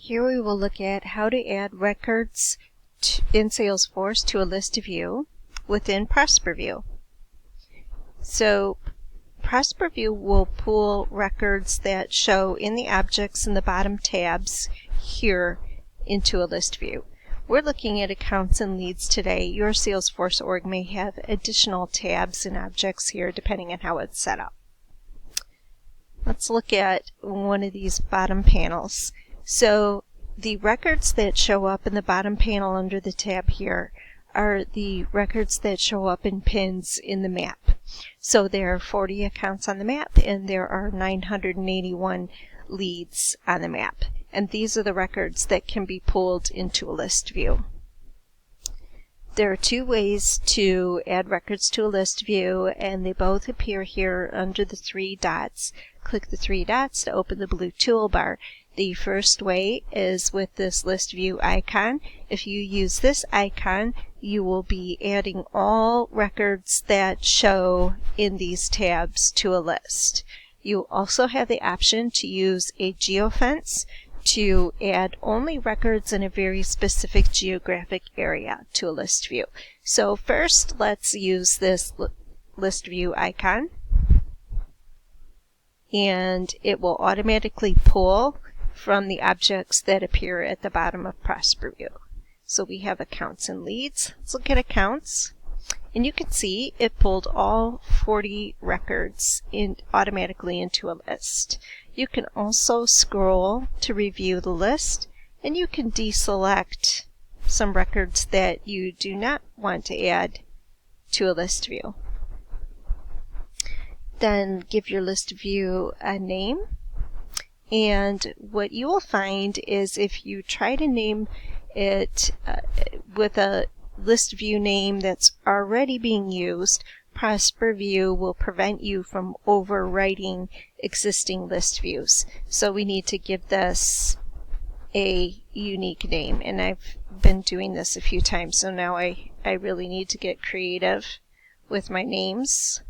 Here we will look at how to add records in Salesforce to a list view within ProsperVue. So ProsperVue will pull records that show in the objects in the bottom tabs here into a list view. We're looking at accounts and leads today. Your Salesforce org may have additional tabs and objects here depending on how it's set up. Let's look at one of these bottom panels. So the records that show up in the bottom panel under the tab here are the records that show up in pins in the map. So there are 40 accounts on the map and there are 981 leads on the map. And these are the records that can be pulled into a list view. There are two ways to add records to a list view, and they both appear here under the three dots. Click the three dots to open the blue toolbar. The first way is with this list view icon. If you use this icon, you will be adding all records that show in these tabs to a list. You also have the option to use a geofence to add only records in a very specific geographic area to a list view. So first, let's use this list view icon, and it will automatically pull from the objects that appear at the bottom of ProsperVue. So we have accounts and leads. Let's look at accounts. And you can see it pulled all 40 records automatically into a list. You can also scroll to review the list, and you can deselect some records that you do not want to add to a list view. Then give your list view a name. And what you will find is if you try to name it with a list view name that's already being used, ProsperVue will prevent you from overwriting existing list views. So we need to give this a unique name, and I've been doing this a few times, so now I really need to get creative with my names.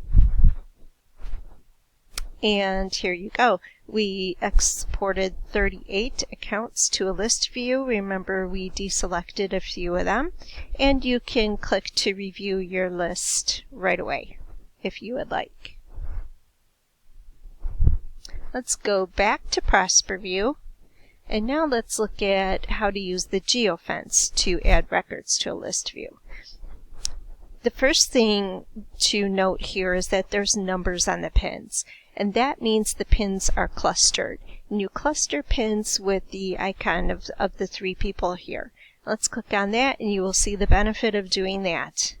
And here you go. We exported 38 accounts to a list view. Remember, we deselected a few of them. And you can click to review your list right away if you would like. Let's go back to ProsperVue. And now let's look at how to use the geofence to add records to a list view. The first thing to note here is that there's numbers on the pins. And that means the pins are clustered. And you cluster pins with the icon of the three people here. Let's click on that and you will see the benefit of doing that.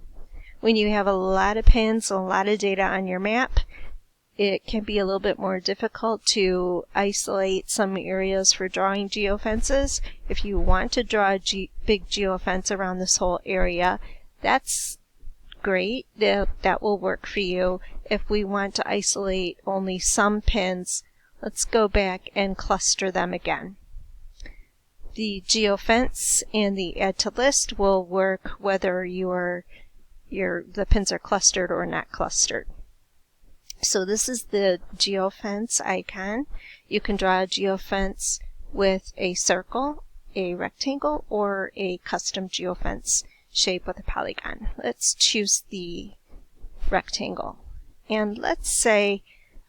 When you have a lot of pins, a lot of data on your map, it can be a little bit more difficult to isolate some areas for drawing geofences. If you want to draw a big geofence around this whole area, that's great. That will work for you. If we want to isolate only some pins, let's go back and cluster them again. The geofence and the add to list will work whether the pins are clustered or not clustered. So this is the geofence icon. You can draw a geofence with a circle, a rectangle, or a custom geofence shape with a polygon. Let's choose the rectangle. And let's say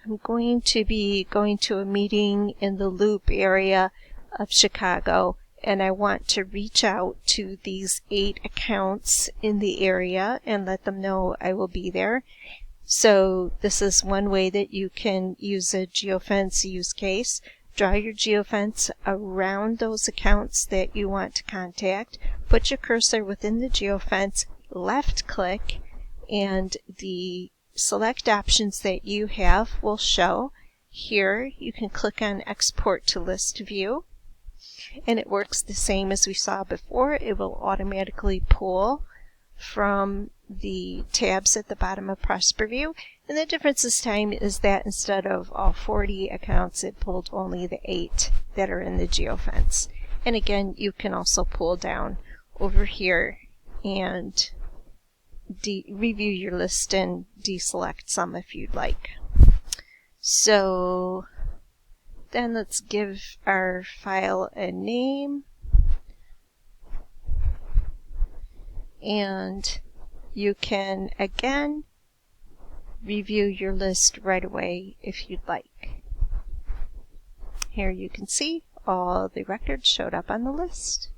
I'm going to be going to a meeting in the Loop area of Chicago, and I want to reach out to these 8 accounts in the area and let them know I will be there. So this is one way that you can use a geofence use case. Draw your geofence around those accounts that you want to contact. Put your cursor within the geofence, left click, and the select options that you have will show. Here you can click on Export to List View, and it works the same as we saw before. It will automatically pull from the tabs at the bottom of ProsperVue, and the difference this time is that instead of all 40 accounts, it pulled only the 8 that are in the geofence. And again, you can also pull down over here and review your list and deselect some if you'd like. So Then let's give our file a name. And you can, again, review your list right away if you'd like. Here you can see all the records showed up on the list.